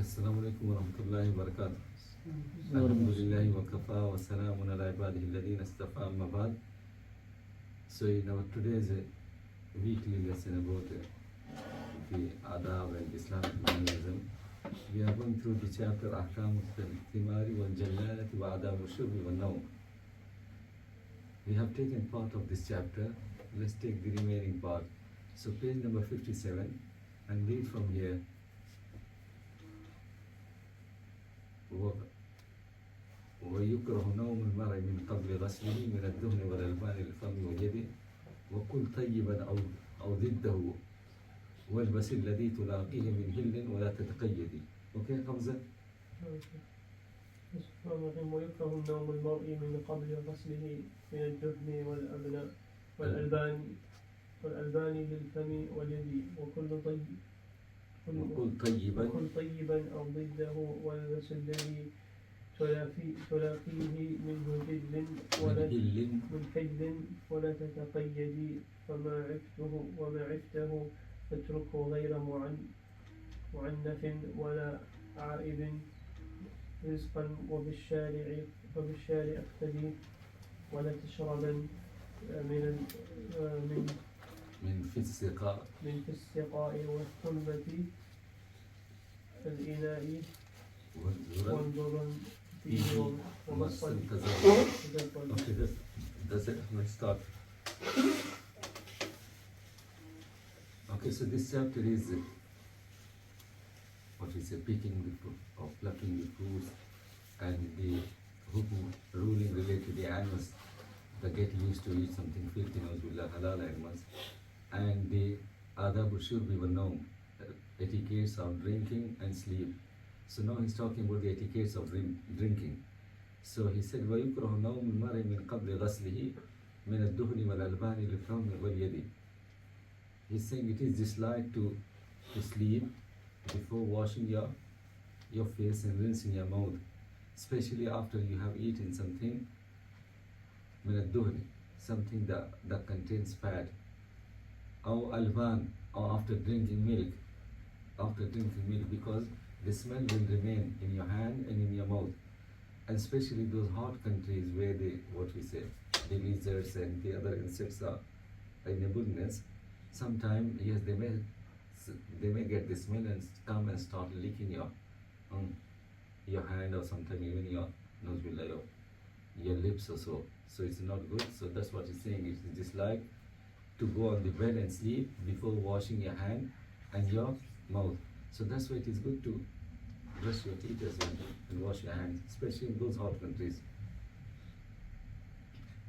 السلام عليكم ورحمة الله وبركاته. الحمد لله وكفى وسلام على عباده الذين اصطفى أما بعد. So in our today's weekly lesson about the Adab and Islamic minimalism, we are going through the chapter Ahkam al-Thimari wal-Jallalati wa Adab al-Shurbi wal-Nawm. We have taken part of this chapter. Let's take the remaining part. So page number 57 and read from here. ويكره نوم المرء من قبل غسله من الدهن والألبان للفم ويده وكل طيبا أو ضده والبس الذي تلاقيه من هل ولا تتقيدي. Okay, حمزة؟ ويكره نوم المرء من قبل غسله من الدهن والألبان للفم واليد وكل طيبا أو ضده والبس الذي تلاقيه منه من حل ولا تتقيدي وما عفته فاتركه غير معنف ولا عائب رزقا وبالشارع اقتدي ولا تشربا من في السقاء والحلبة الإناء والذرن فيه ومصل. Okay, that's it. Let's start. Okay, so this chapter is what we say, picking the fruit or plucking the fruits and the ruling related to the animals that get used to eat something filthy, halal animals, and the Adab al-Shurbi wal-Nawm, etiquettes of drinking and sleep. So now he's talking about the etiquettes of drinking. So he said, وَيُكْرَهُ نَوْمُ الْمَرْءِ مِنْ قَبْلِ غَسْلِهِ مِنَ الدُّهْنِ وَالْأَلْبَانِ لِلْفَمِ وَالْيَدِ. He's saying it is disliked to sleep before washing your face and rinsing your mouth, especially after you have eaten something مِنَ الدُّهْنِ, something that contains fat, or alban, or after drinking milk, because the smell will remain in your hand and in your mouth, and especially those hot countries where the lizards and the other insects are in abundance. Sometimes, yes, they may get the smell and come and start licking your hand, or sometimes even your nose will your lips or so. So it's not good. So that's what he's saying. It is disliked to go on the bed and sleep before washing your hand and your mouth. So that's why it is good to brush your teeth as well and wash your hands, especially in those hot countries.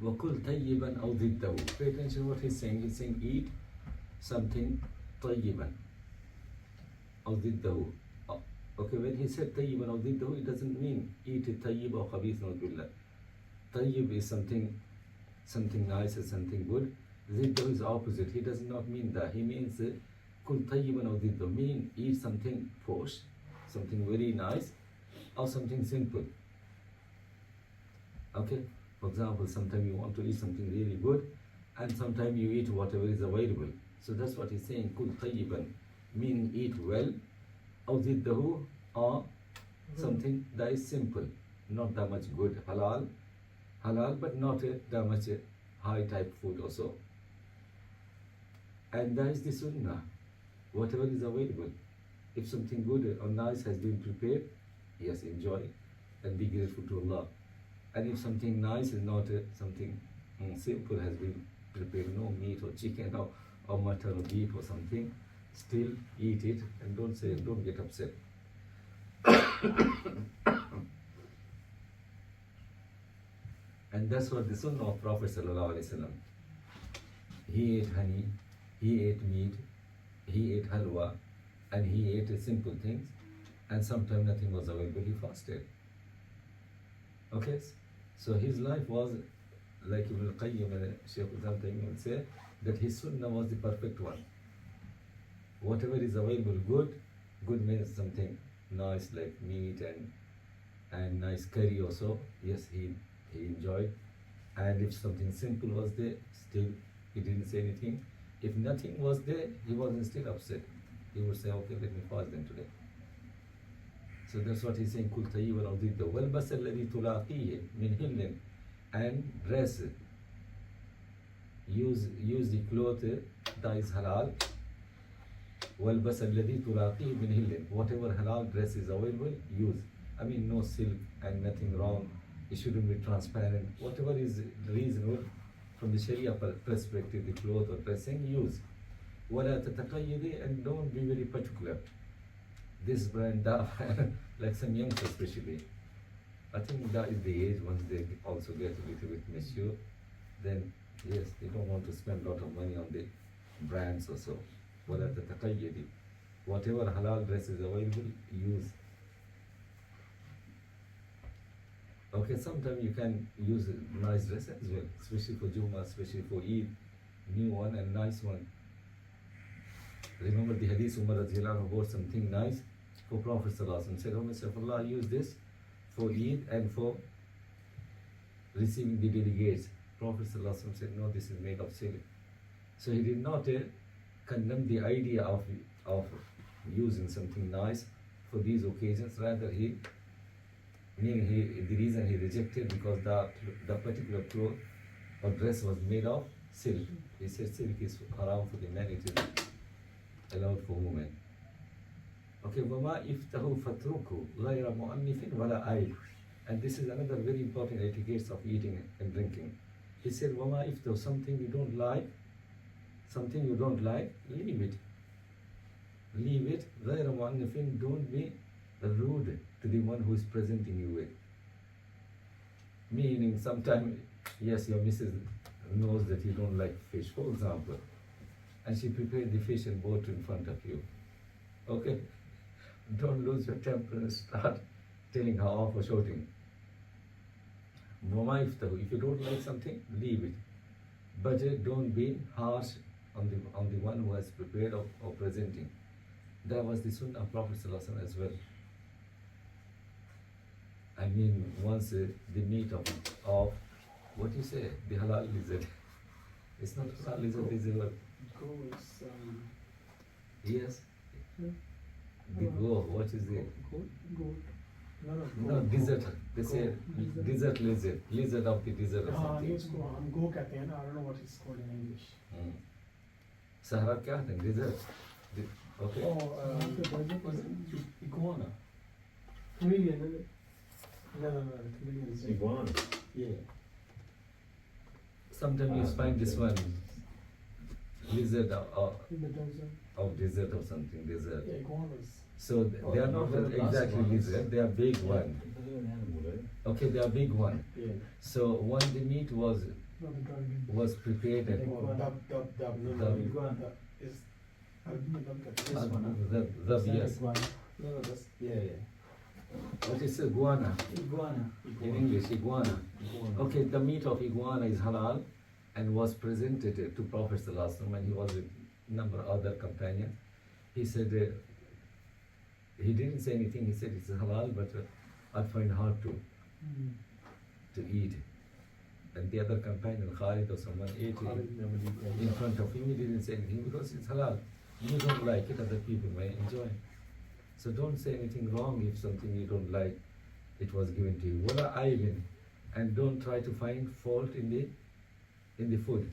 وَكُلْ طَيِّبًا أَوْ ضِدَّهُ. Pay attention to what he's saying. He's saying eat something طَيِّبًا أَوْ ضِدَّهُ. Okay, when he said طَيِّبًا أَوْ ضِدَّهُ, it doesn't mean eat it طَيِّب or خَبِيث, نَعُوذُ بِاللَّهِ. طَيِّب is something nice or something good. ضِدَّهُ is opposite. He does not mean that. He means كُلْ طَيِّبًا أَوْ ضِدَّهُ, mean eat something posh, something very nice, or something simple. Okay, for example, sometimes you want to eat something really good, and sometimes you eat whatever is available. So that's what he's saying, كُلْ طَيِّبًا, meaning eat well, أَوْ ضِدَّهُ, or something that is simple, not that much good, halal, but not that much high type food also. And that is the sunnah, whatever is available. If something good or nice has been prepared, yes, enjoy and be grateful to Allah. And if something nice is not something simple has been prepared, no meat or chicken or mutton or beef or something, still eat it and don't get upset. And that's what the sunnah of Prophet sallallahu alaihi wasallam. He ate honey, he ate meat, he ate halwa, and he ate simple things, and sometimes nothing was available, he fasted. Okay, so his life was like Ibn al-Qayyim and Shaykh al-Islam would say that his sunnah was the perfect one. Whatever is available, good means something nice like meat and nice curry also, yes, he enjoyed. And if something simple was there, still he didn't say anything. If nothing was there, he wasn't still upset. He would say, okay, let me fast then today. So that's what he's saying. كل طيب أو ضده والبس الذي تلاقيه من هل and dress. Use the cloth that is halal. والبس الذي تلاقيه من هل. Whatever halal dress is available, use. I mean, no silk and nothing wrong. It shouldn't be transparent. Whatever is reasonable from the Sharia perspective, the cloth or dressing, use. ولا تتقيدي, and don't be very particular. This brand, that, like some youngsters especially. I think that is the age once they also get a little bit mature, then yes, they don't want to spend a lot of money on the brands or so. ولا تتقيدي. Whatever halal dress is available, use. Okay, sometimes you can use a nice dress as well, especially for Juma, especially for Eid, new one and nice one. Remember the hadith, Umar radiallahu anhu bought something nice for Prophet sallallahu alaihi wasallam. Said, "O Messenger of Allah, use this for Eid and for receiving the delegates." Prophet sallallahu alaihi wasallam said, "No, this is made of silk." So he did not condemn the idea of using something nice for these occasions. Rather, the reason he rejected because the particular cloth or dress was made of silk. He said silk is haram for the men, it is allowed for women. Okay, وَمَا إِفْتَهُ فَاتْرُكُ غَيْرَ مُؤَنِّفٍ وَلَا عَيْبٍ. And this is another very important etiquette of eating and drinking. He said, وَمَا إِفْتَهُ, something you don't like, leave it. Leave it. غَيْرَ مُؤَنِّفٍ, don't be rude to the one who is presenting you with. Meaning, sometimes, yes, your missus knows that you don't like fish, for example, and she prepared the fish and brought it in front of you. Okay? Don't lose your temper and start telling her off or shouting. If you don't like something, leave it. But don't be harsh on the one who has prepared or presenting. That was the sunnah of Prophet ﷺ as well. I mean, once the meat of what you say, the halal lizard. It's not halal lizard, it's a Go is yes. Yeah. The go, what is it? Goat. No, desert. They say desert lizard. Lizard of the desert or something. it's go कहते हैं ना, I don't know what it's called in English. Sahara क्या है? Desert. Okay. Was it iguana? Chameleon, isn't it? No, chameleon is Iguana. Yeah. Sometimes you find this one lizard In the desert. of desert or something desert. Yeah, iguanas. So they are not exactly lizard. They are big one. Okay, they are big one. Yeah. So when the meat was Not the dragon. prepared and Iguana is this one. yes. No, that's yeah. What is iguana? Iguana. In English, iguana. Okay, the meat of iguana is halal and was presented to Prophet ﷺ when he was with a number of other companions. He said, he didn't say anything, he said it's halal, but I find hard to eat. And the other companion, Khalid or someone, ate it in front of him. He didn't say anything because it's halal. You don't like it, other people may enjoy. So don't say anything wrong if something you don't like, it was given to you. Wala aibin, and don't try to find fault in the food.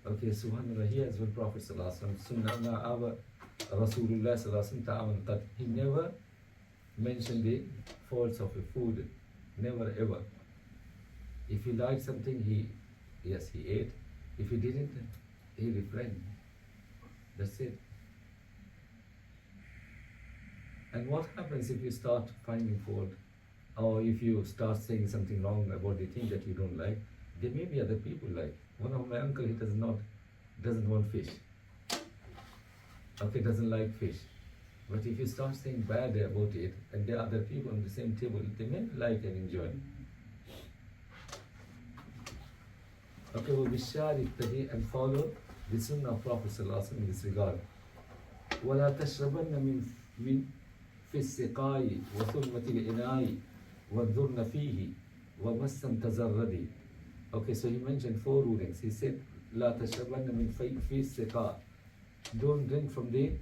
Okay, subhanallah, here as well, Prophet sallallahu sunnah our Rasulullah sallallahu he never mentioned the faults of a food, never ever. If he liked something, he ate. If he didn't, he refrained. That's it. And what happens if you start finding fault, or if you start saying something wrong about the thing that you don't like? There may be other people like. One of my uncle, he doesn't want fish. Okay, doesn't like fish. But if you start saying bad about it, and there are other people on the same table, they may like and enjoy. Okay, we'll be sharing today and follow the sunnah of Prophet ﷺ in this regard. وَلَا تَشْرَبَنَّ مِنْ في السقاء وثلمة الإناء والذرن فيه ومسا تزردي. Okay, so he mentioned 4 rulings. He said, لا تشربن من في السقاء. Don't drink from the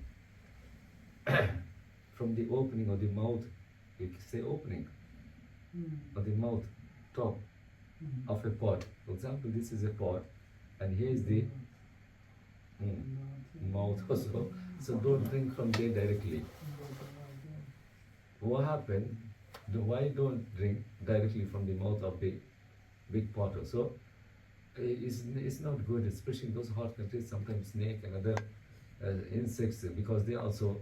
from the opening of the mouth you say opening of the mouth, top of a pot. For example, this is a pot, and here is the mouth also. So don't drink from there directly. What happened? Why don't drink directly from the mouth of the big pot also? It's not good, especially in those hot countries. Sometimes snake and other insects, because they also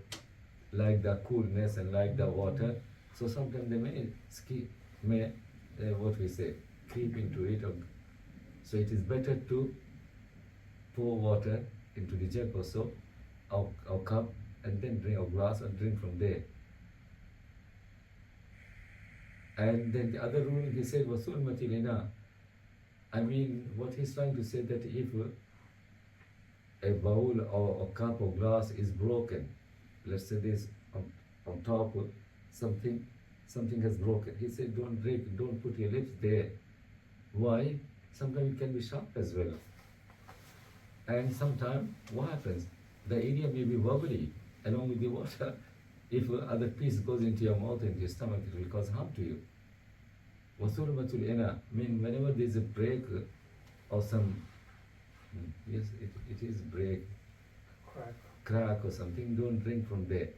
like the coolness and like the water. So sometimes they may what we say, creep into it. So it is better to pour water into the jug or so, or cup, and then drink, or glass, and drink from there. And then the other rule he said was matilina. I mean, what he's trying to say that if a bowl or a cup or glass is broken, let's say this on top, something has broken. He said, don't drink, don't put your lips there. Why? Sometimes it can be sharp as well. And sometimes what happens? The area may be wobbly along with the water. If other piece goes into your mouth and your stomach, it will cause harm to you. Wasurmatul ina, mean whenever there is a break or some, yes, it is break, crack or something, don't drink from there.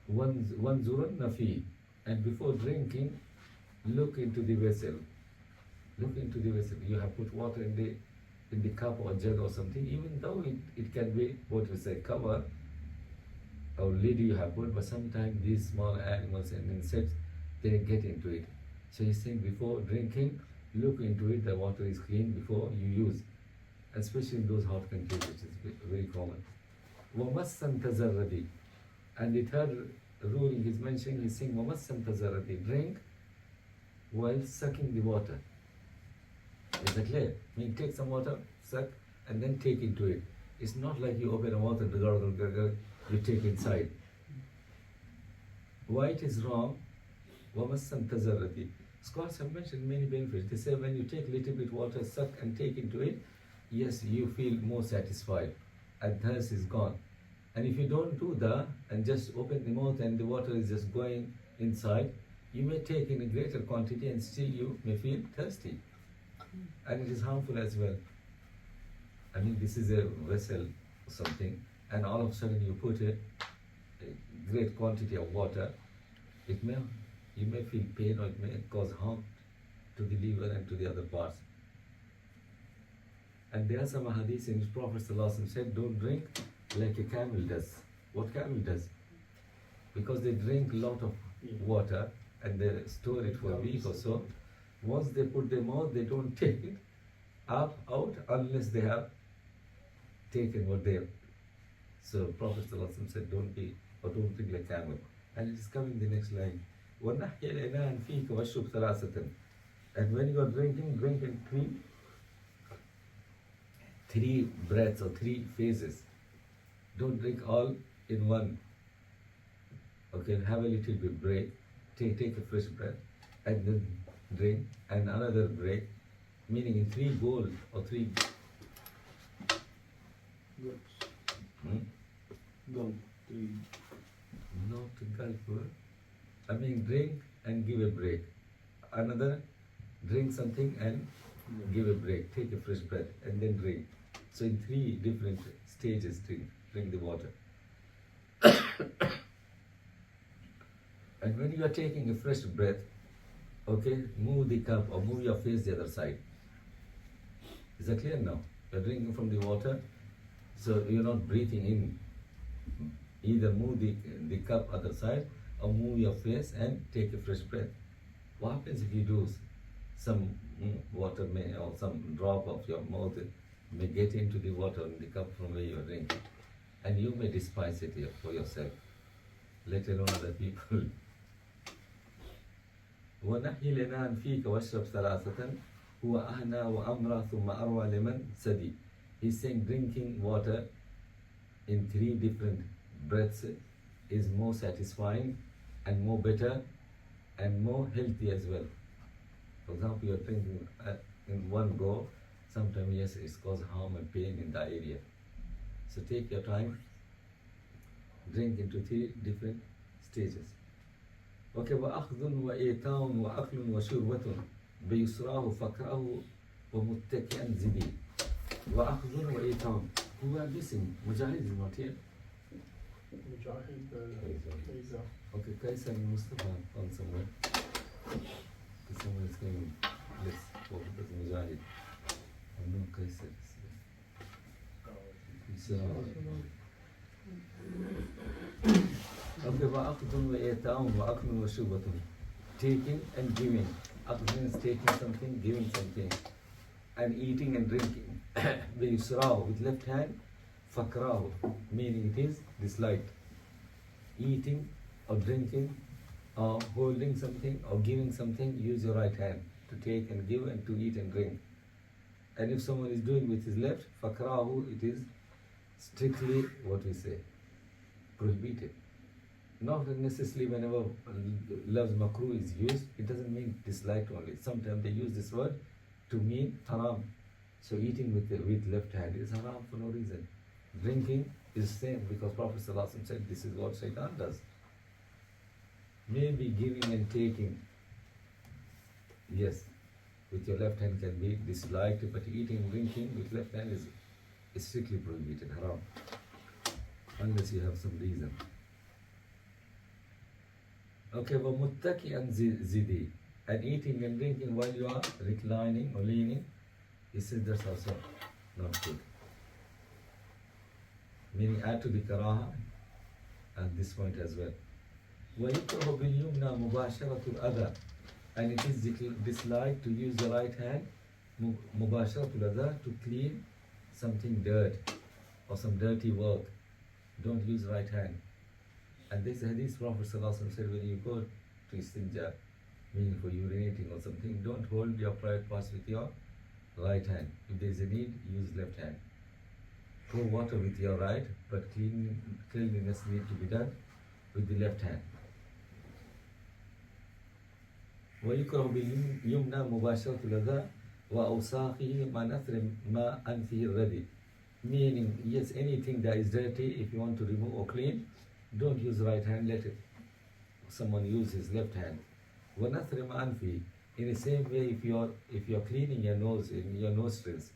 One zurun nafi, and before drinking, look into the vessel. Look into the vessel. You have put water in the cup or jug or something, even though it can be what we say cover or lid you have put, but sometimes these small animals and insects, they get into it. So he's saying before drinking, look into it, the water is clean before you use, especially in those hot countries, which is very common. وَمَسًّا تَزَرَّدِ. And the third ruling he's mentioning, he's saying وَمَسًّا تَزَرَّدِ, drink while sucking the water. Is that clear? I mean, take some water, suck, and then take into it. It's not like you open a mouth and you take inside. Why it is wrong? وَمَسًّا تَزَرَّدِ. Scholars have mentioned many benefits. They say when you take a little bit water, suck and take into it, yes, you feel more satisfied, and thirst is gone. And if you don't do that and just open the mouth and the water is just going inside, you may take in a greater quantity and still you may feel thirsty. And it is harmful as well. I mean, this is a vessel or something, and all of a sudden you put a great quantity of water, you may feel pain, or it may cause harm to the liver and to the other parts. And there are some hadiths in which Prophet ﷺ said, don't drink like a camel does. What camel does? Because they drink a lot of water and they store it for a week or so. Once they put their mouth, they don't take it out unless they have taken what they have. So Prophet ﷺ said, don't drink like camel. And it is coming in the next line. وَنَحْيَ الْإِنَاءَ فِيكَ وَاشْرُبْ ثَلَاثَةً. And when you are drinking, drink in three breaths or three phases. Don't drink all in one. Okay, have a little bit break, take a fresh breath, and then drink, and another break, meaning in three bowls or three. Gulp, three. Not gulp. I mean, drink and give a break. Another, drink something and give a break. Take a fresh breath and then drink. So in three different stages, drink the water. And when you are taking a fresh breath, okay, move the cup or move your face the other side. Is that clear now? You're drinking from the water, so you're not breathing in. Either move the cup other side or move your face and take a fresh breath. What happens if you do some water or some drop of your mouth may get into the water in the cup from where you're drinking, and you may despise it for yourself, let alone other people. وَنَحْيِ الْإِنَاءَ فِيكَ وَاشْرَبْ ثَلَاثَةً هُوَ أَهْنَى وَأَمْرَى ثُمَّ أَرْوَى لِمَنْ سَدِي. He's saying drinking water in three different breaths is more satisfying and more better and more healthy as well. For example, you're drinking in one go, sometimes yes, it causes harm and pain in the area. So take your time, drink into three different stages. Okay, وأخذ وإيتاء وأكل وشربة بيسراه فقره ومتكئا زدي. وأخذ وإيتاء. Who are missing? Mujahid is not here. مجاهد كيزا. Okay, Kaisar and Mustafa found somewhere. Someone is saying, let's focus on Mujahid. Oh no, Kaisar is here. Okay, وأخذ وإيتاء وأكل وشربة. Taking and giving. Akhl means taking something, giving something. And eating and drinking. بيسراه with left hand. فقراه meaning it is disliked. Eating or drinking or holding something or giving something, use your right hand to take and give and to eat and drink. And if someone is doing with his left, fakrahu, it is strictly what we say, prohibited. Not necessarily whenever love's makruh is used, it doesn't mean disliked only. Sometimes they use this word to mean haram. So eating with left hand is haram for no reason. Drinking is same because Prophet ﷺ said this is what Shaitan does. Maybe giving and taking, yes, with your left hand can be disliked, but eating and drinking with left hand is strictly prohibited, haram, unless you have some reason. Okay, وَمُتَّكِئًا زِدِي. And eating and drinking while you are reclining or leaning, he said that's also not good. Meaning add to the karaha at this point as well. وَيُكْرَهُ بِالْيُمْنَى مُبَاشَرَةُ الْأَذَى. And it is disliked to use the right hand, مُبَاشَرَةُ الْأَذَى, to clean something dirt or some dirty work. Don't use right hand. And this hadith, Prophet ﷺ said, when you go to istinja, meaning for urinating or something, don't hold your private parts with your right hand. If there is a need, use left hand. Pour water with your right, but cleanliness needs to be done with the left hand. وَيُكْرَهُ بِالْيُمْنَى مُبَاشَرَةُ الْأَذَى وَأَوْسَاخِهِ مَا نَثْرِ مَا أَنْفِهِ الرَّدِي. Meaning, yes, anything that is dirty, if you want to remove or clean, don't use right hand, let it. Someone use his left hand. وَنَثْرِ مَا أَنْفِهِ. In the same way, if you're cleaning your nose, in your nostrils,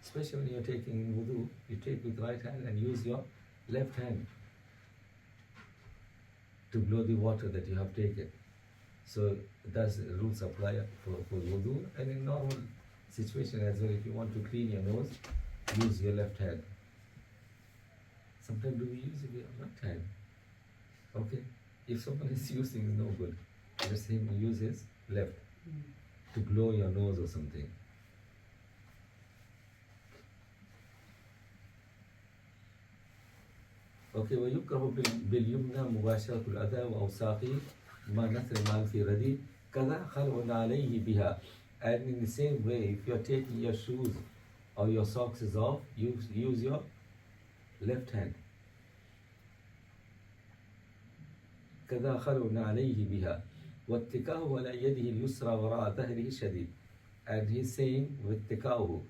especially when you're taking in wudu, you take with right hand and use your left hand to blow the water that you have taken. So that's the rules apply for wudu, and in normal situation as well. If you want to clean your nose, use your left hand. Sometimes do we use your right hand? Okay, if someone is using no good, just him use his left to blow your nose or something. Okay, ويكره باليمنى مباشرة الأذى وأوساخه ما نثر ما في ردي كذا خلع عليه بها. And in the same way, if you are taking your shoes or your socks is off, use your left hand. كذا خلع عليه بها واتكاه على يده اليسرى وراء ظهره شديد. And he's saying واتكاه,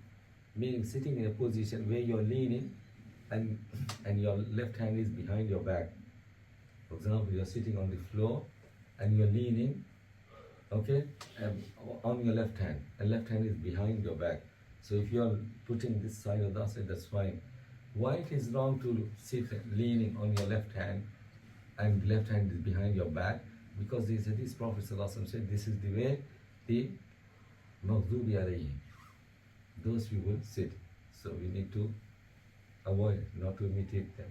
meaning sitting in a position where you're leaning and your left hand is behind your back. For example, you're sitting on the floor and you're leaning, okay, on your left hand, and left hand is behind your back. So if you're putting this side or that side, that's fine. Why it is wrong to sit leaning on your left hand and left hand is behind your back? Because this Prophet ﷺ said this is the way the maghdubi alayhim, those people sit. So we need to avoid, not to imitate them.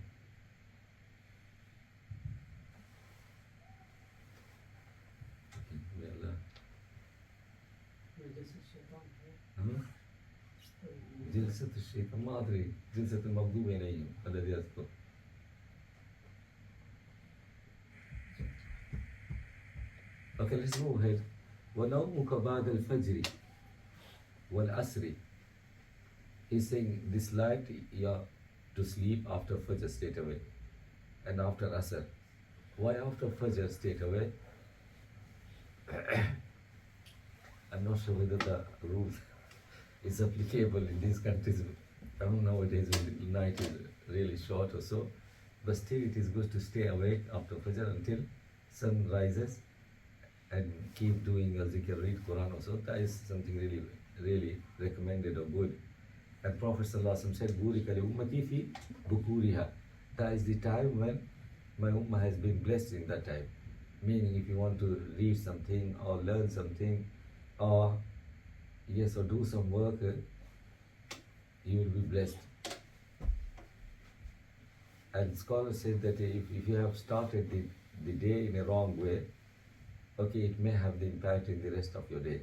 جلسة الشيطان ما أدري جلسة المغضوب عليهم الذي أذكر. Okay, let's move ahead. ونومك بعد الفجر والعصر. He's saying dislike to sleep after Fajr straight away and after Asr. Why after Fajr straight away? I'm not sure whether the rule is applicable in these countries. I don't know nowadays when the night is really short or so, but still it is good to stay awake after Fajr until sun rises and keep doing your zikr, read Quran also, that is something really, really recommended or good. And Prophet ﷺ said, Burika li ummati fi bukuriha. That is the time when my ummah has been blessed in that time. Meaning if you want to read something or learn something or yes, or do some work, you will be blessed. And scholars say that if you have started the day in a wrong way, okay, it may have the impact in the rest of your day.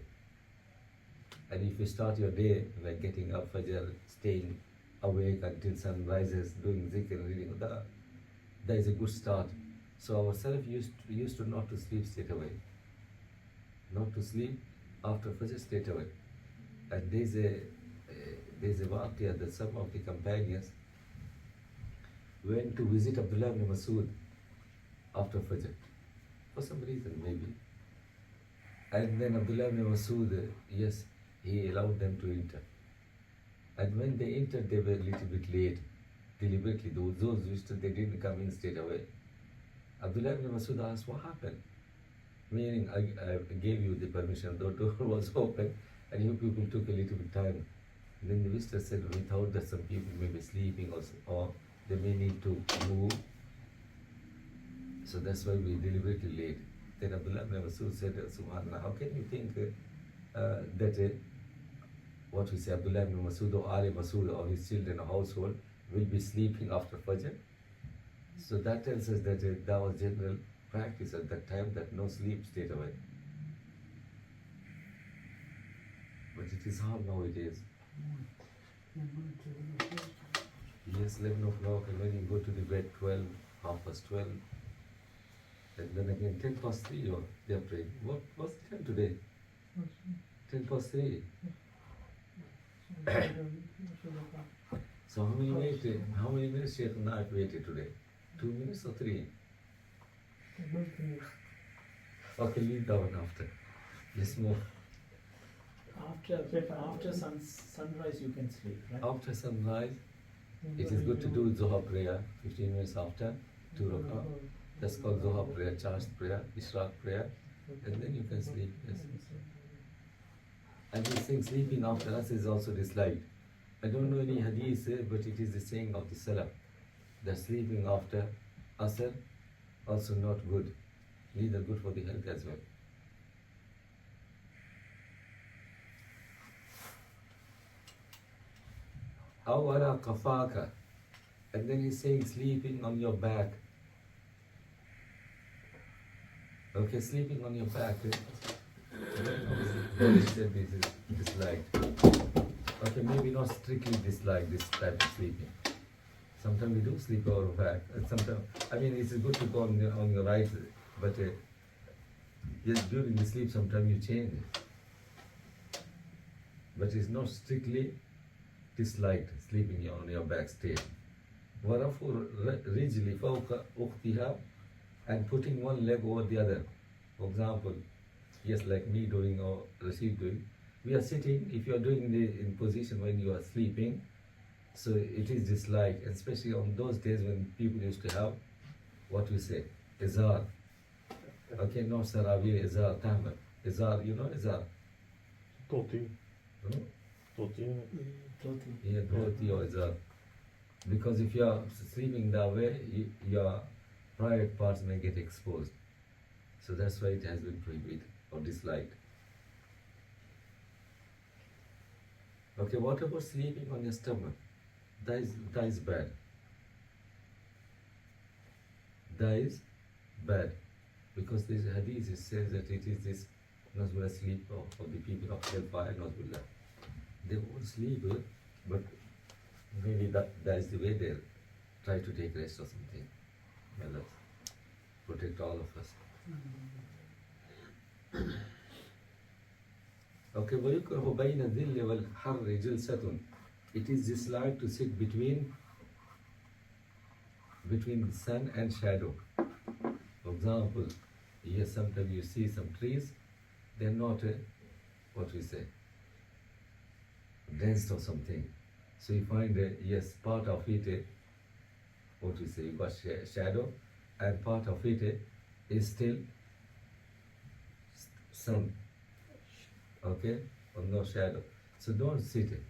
And if you start your day like getting up, Fajr, staying awake until sun rises, doing zikr, reading, that is a good start. So our Salaf used to not to sleep straight away. Not to sleep after Fajr straight away. And there's a waqiyah that some of the companions went to visit Abdullah ibn Masud after Fajr. For some reason maybe. And then Abdullah ibn Masud, yes, he allowed them to enter. And when they entered, they were a little bit late, deliberately. Those wished that they didn't come in straight away. Abdullah ibn Masud asked, what happened? Meaning, I gave you the permission, the door was open, and you people took a little bit time. And then the visitor said, we thought that some people may be sleeping also, or they may need to move. So that's why we deliberately late. Then Abdullah ibn Masud said, Subhanallah, how can you think that what we say, Abdullah ibn Masud or Ali Masud or his children or household will be sleeping after Fajr? So that tells us that that was general practice at that time, that no sleep straight away. But it is hard nowadays. Yes, 11 o'clock, and when you go to the bed 12, 12:30, and then again 3:10 they are praying. What's the time today? 3:10. So how many minutes Sheikh Naik waited today? 2 minutes or 3? Okay, leave that one after. Let's move. After sunrise you can sleep, right? After sunrise, it is good to do Zohar prayer 15 minutes after 2 rakah. That's called Zohar prayer, charged prayer, Ishraq prayer, and then you can sleep. Yes. And this thing, sleeping after us, is also disliked. I don't know any hadith, but it is the saying of the Salaf that sleeping after Asr also not good, neither good for the health as well. Awara kafaka, and then he's saying sleeping on your back. Okay, sleeping on your back. He said this is disliked. Okay, maybe not strictly disliked, this type of sleeping. Sometimes we do sleep on our back. Sometimes, I mean, it's good to go on your right, but yes, during the sleep, sometimes you change it. But it's not strictly disliked, sleeping on your back straight. وَرَفُوا رِجْلِ فَوْقَ أُخْتِهَا, and putting one leg over the other. For example, yes, like me doing or Rashid doing, we are sitting, if you are doing in position when you are sleeping, so it is disliked, especially on those days when people used to have, what we say, izar. Okay, not saravir, izar, tahmar. Izar, you know izar? Toti. Hmm? Toti. Yeah, dhoti or izar. Because if you are sleeping that way, your private parts may get exposed. So that's why it has been prohibited or disliked. Okay, what about sleeping on your stomach? That is bad. That is bad. Because this hadith says that it is this Nazbullah sleep of the people of hellfire, Nazbullah. They won't sleep, but maybe that is the way they try to take rest or something. May Allah protect all of us. Okay, وَيُكْرَهُ بَيْنَ الذِّلِّ وَالْحَرِّ جِلْسَةٌ. It is disliked to sit between the sun and shadow. For example, yes, sometimes you see some trees, they're not, what we say, dense or something. So you find, yes, part of it, what we say, you got shadow, and part of it, is still sun, okay, or no shadow. So don't sit it.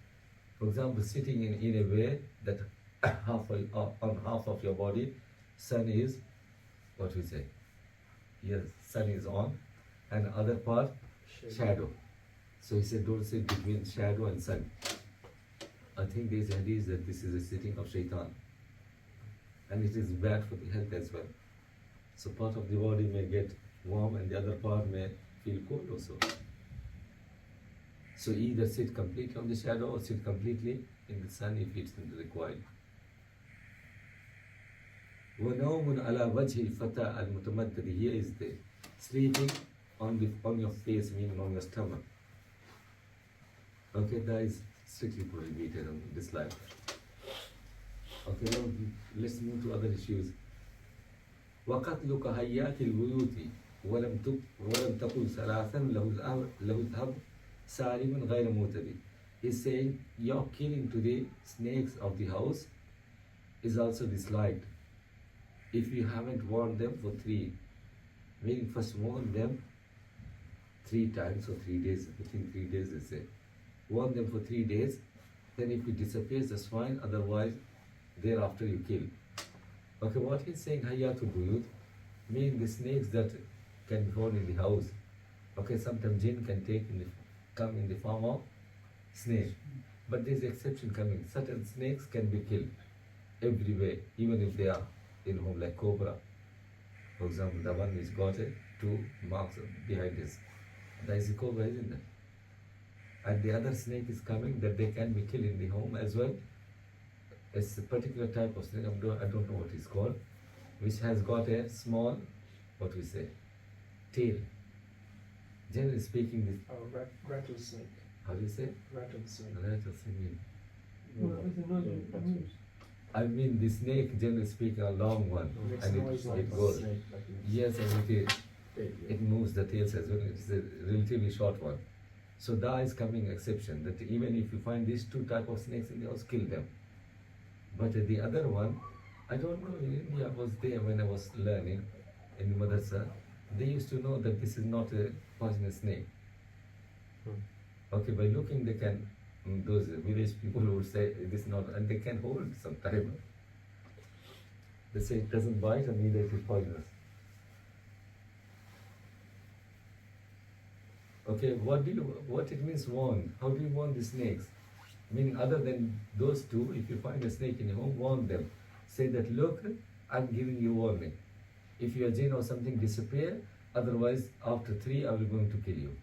For example, sitting in a way that on half of your body, sun is, what we say, yes, sun is on, and other part, shadow. So he said, don't sit between shadow and sun. I think there is a hadith that this is a sitting of shaitan, and it is bad for the health as well. So part of the body may get warm and the other part may feel cold also. So either sit completely on the shadow or sit completely in the sun if it's required. وَنَوْمٌ عَلَى وَجْهِ الْفَتَى الْمُتَمَدَّدِ. Here is the sleeping on your face, meaning on your stomach. Okay, that is strictly prohibited on this life. Okay, now let's move to other issues. وَقَتْلُكَ هَيَّاتِ الْبُيُوتِ وَلَمْ تَقُلْ ثَلَاثًا لَهُ الْهَبْ سَالِمٌ غَيْرَ مُعْتَدٍ. He's saying your killing to the snakes of the house is also disliked if you haven't warned them for 3, meaning first warn them 3 times or 3 days, within 3 days they say. Warn them for 3 days, then if it disappears, that's fine, otherwise thereafter you kill. Okay, what he's saying, Hayatul Buyut, meaning the snakes that can be found in the house. Okay, sometimes jinn can come in the form of snake. But there's exception coming. Certain snakes can be killed everywhere, even if they are in home, like cobra. For example, the one which got 2 marks behind this. That is a cobra, isn't it? And the other snake is coming that they can be killed in the home as well. It's a particular type of snake, I don't know what it's called, which has got a small, what we say, tail. Generally speaking, this. Rattlesnake. How do you say? Rattlesnake. Rattlesnake. Well, it's another. I mean the snake, generally speaking, a long one, and it goes. Yes, and it moves the tails as well. It's a relatively short one. So that is coming exception, that even if you find these 2 type of snakes in the house, kill them. But the other one, I don't know, in India I was there when I was learning in the madrasa. They used to know that this is not a poisonous snake. Okay, by looking they can, those village people would say this is not, and they can hold sometime. They say it doesn't bite and neither it is poisonous. Okay, what it means warn? How do you warn the snakes? Meaning other than those 2, if you find a snake in your home, warn them. Say that, look, I'm giving you warning. If your jinn or something disappear, otherwise after 3 I will going to kill you.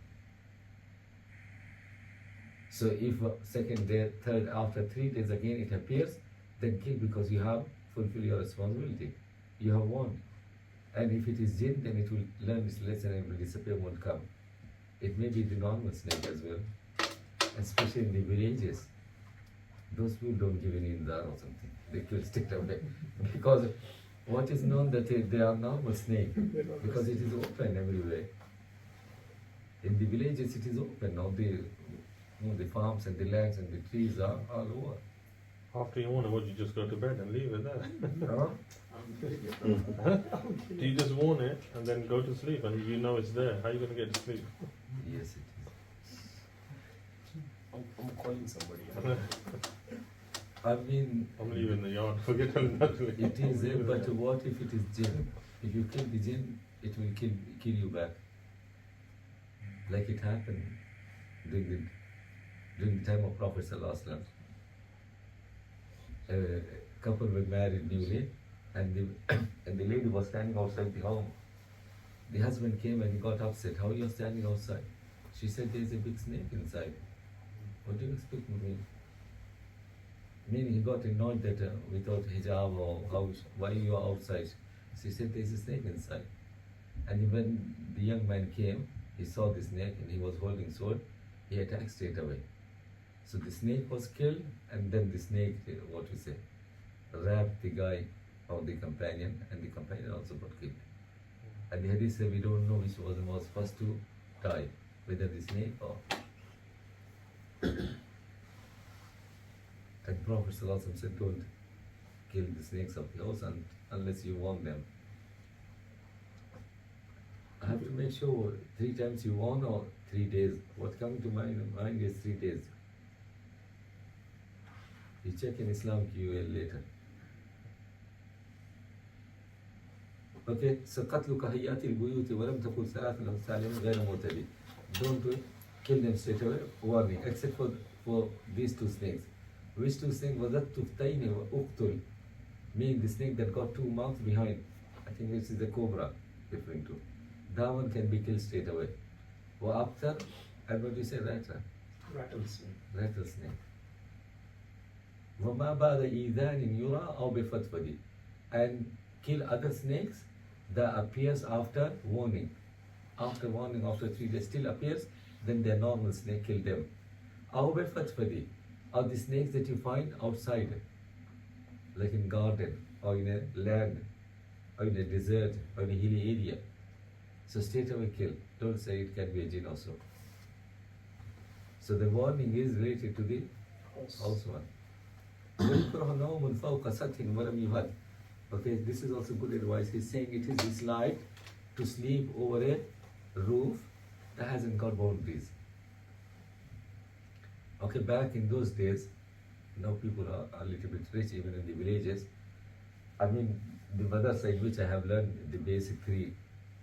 So if second day, third, after 3 days again it appears, then kill, because you have fulfilled your responsibility. You have warned. And if it is jinn, then it will learn its lesson and will disappear, won't come. It may be the normal snake as well, especially in the villages. Those people don't give any indar or something. They kill straight away. Because what is known that they are normal snake, because it is open everywhere. In the villages it is open. Now the farms and the lands and the trees are all over. After you warn it, would you just go to bed and leave it there? Huh? Do you just warn it and then go to sleep and you know it's there? How are you going to get to sleep? Yes, it I'm calling somebody. is. I mean, I'm leaving the yard. Forget telling that to it is there, but what if it is jinn? If you kill the jinn, it will kill you back. Like it happened during the time of Prophet Sallallahu Alaihi Wasallam. A couple were married newly, and the lady was standing outside the home. The husband came and he got upset. How are you standing outside? She said, there is a big snake inside. What do you expect from me? Meaning he got annoyed that without hijab or why you are outside. She said, there is a snake inside. And when the young man came, he saw the snake and he was holding sword. He attacked straight away. So the snake was killed, and then the snake, what we say, wrapped the guy or the companion, and the companion also got killed. And the hadith said, we don't know which was first to die, whether the snake or. And Prophet ﷺ said, don't kill the snakes of the house unless you warn them. I have to make sure 3 times you warn or 3 days. What coming to mind is 3 days. You check in Islam QL later. Okay, so قتل كهيئات البيوت ولم تكن ثلاث أو سالم غير معتدي. Don't kill them straight away. Warning, except for these 2 snakes. Which 2 snakes? وَذَتْ تُفْتَيْنِ وَأُقْتُلْ, meaning the snake that got 2 mouths behind. I think this is the cobra referring to. That one can be killed straight away. وَأَبْتَرْ, and what do you say, Rattlesnake. rattlesnake. وَمَا بَعْدَ إِذَانٍ يُرَى أَوْ بِفَتْفَدِ, and kill other snakes that appears after warning. After warning, after 3 days still appears, then they're normal snake, kill them. أَوْ بِفَتْفَدِ, are the snakes that you find outside, like in garden, or in a land, or in a desert, or in a hilly area. So straight away kill. Don't say it can be a jinn also. So the warning is related to the house one. وَيُكْرَهُ نَوْمٌ فَوْقَ سَطْحٍ وَلَمْ يُهَدْ. Okay, this is also good advice. He's saying it is disliked to sleep over a roof that hasn't got boundaries. Okay, back in those days, now people are a little bit rich, even in the villages. I mean, the madrasa in which I have learned the basic 3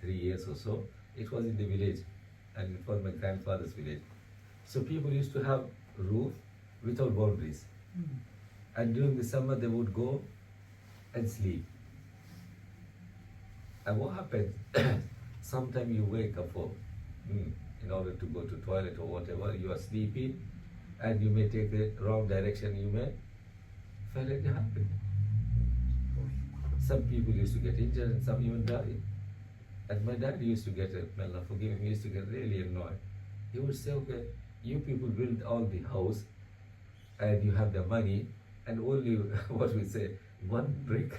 years or so, it was in the village, and it was my grandfather's village. So people used to have roof without boundaries. And during the summer they would go and sleep. And what happens, sometimes you wake up in order to go to toilet or whatever, you are sleepy, and you may take the wrong direction, you may fall in the habit. Some people used to get injured and some even died. And my dad used to get, may Allah forgive him, he used to get really annoyed. He would say, okay, you people build all the house and you have the money, and only, what we say, 1 brick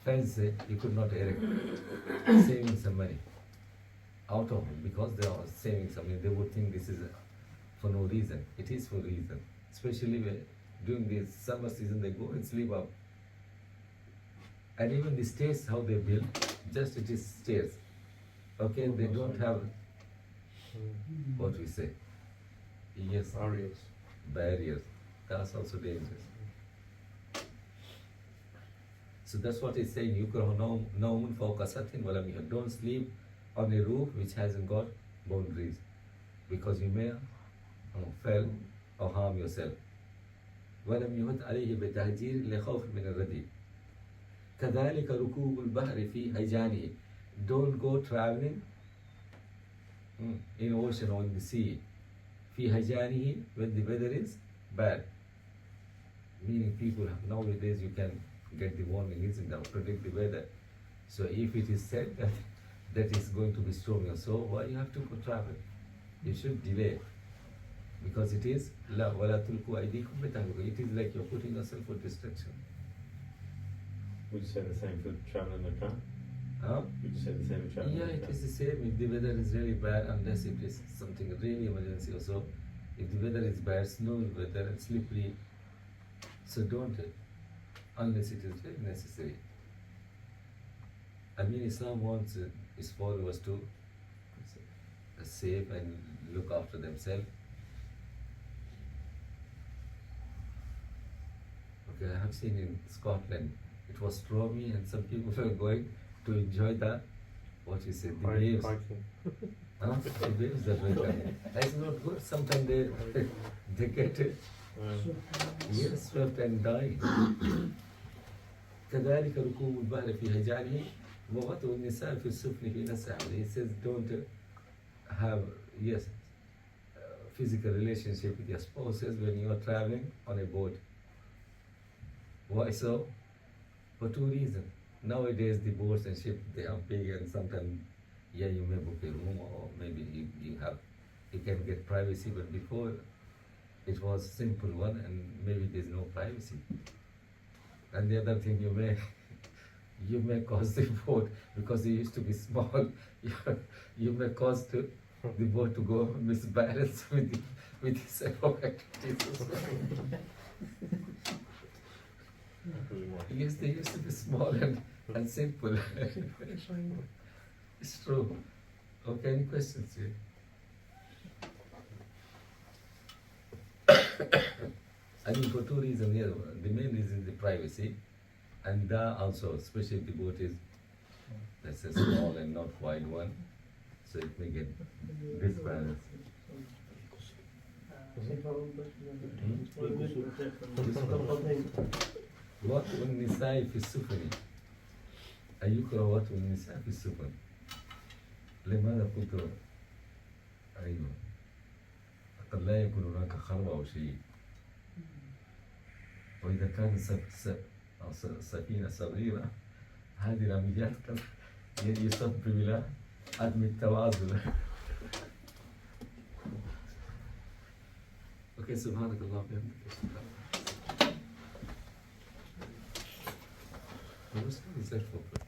fence you could not erect, saving some money out of it, because they are saving some money. They would think this is for no reason. It is for reason. Especially when during the summer season they go and sleep up. And even the stairs, how they build, just it is stairs. Okay, they don't have, what we say, yes, barriers. That's also dangerous. So that's what it's saying. يُكْرَهُ نَوْمٌ فَوْقَ سَطْحٍ وَلَمْ يُهَدْ. Don't sleep on a roof which hasn't got boundaries, because you may fall or harm yourself. وَلَمْ يُهَدْ عَلَيْهِ بِتَهْجِيرٍ لِخَوْفٍ مِنَ الرَّدِيِّ. كَذَلِكَ رُكُوبُ الْبَحْرِ فِي هَيْجَانِهِ. Don't go traveling in ocean or in the sea. فِي هَيْجَانِهِ, when the weather is bad. Meaning people, nowadays you can get the warning, isn't it, predict the weather. So if it is said that is going to be stormy or so, why you have to go travel? You should delay. Because it is, لَا وَلَا تُلْقُوا أَيْدِيكُمْ بِالتَّهْلُكَةِ. It is like you're putting yourself for destruction. Would you say the same for traveling in a car? Huh? Would you say the same for traveling Yeah, in a it car? is the same. If the weather is really bad, unless it is something really emergency or so, if the weather is bad, snow weather and slippery, so don't, unless it is very necessary. I mean, Islam wants his followers to save and look after themselves. Okay, I have seen in Scotland, it was stormy and some people were going to enjoy the, what you say, the waves. Hiking. The waves that were coming. That's not good. Sometimes they get yes, swept and die. كذلك ركوب البحر في هجانه ووطئ النساء في السفن في نسعه. He says don't have physical relationship with your spouses when you are traveling on a boat. Why so? For 2 reasons. Nowadays the boats and ships, they are big, and sometimes you may book a room, or maybe you can get privacy, but before it was simple one, and maybe there's no privacy. And the other thing, you may cause the boat, because it used to be small, you may cause the boat to go misbalance with its activities. Yes, they used to be small, and and simple. It's true. Okay, any questions here? I mean, for two reasons here. The main reason is the privacy, and also, especially the boat is that's a small and not wide one, so it may get disbalanced. وطء النساء في السفن أيكره وطء النساء في السفن لماذا قلت أيوه قد لا يكون هناك خلوة أو شيء وإذا كانت سفينة صغيرة هذه العمليات قد يسبب إلى عدم التوازن. Okay, سبحانك اللهم وبحمدك. What is that for?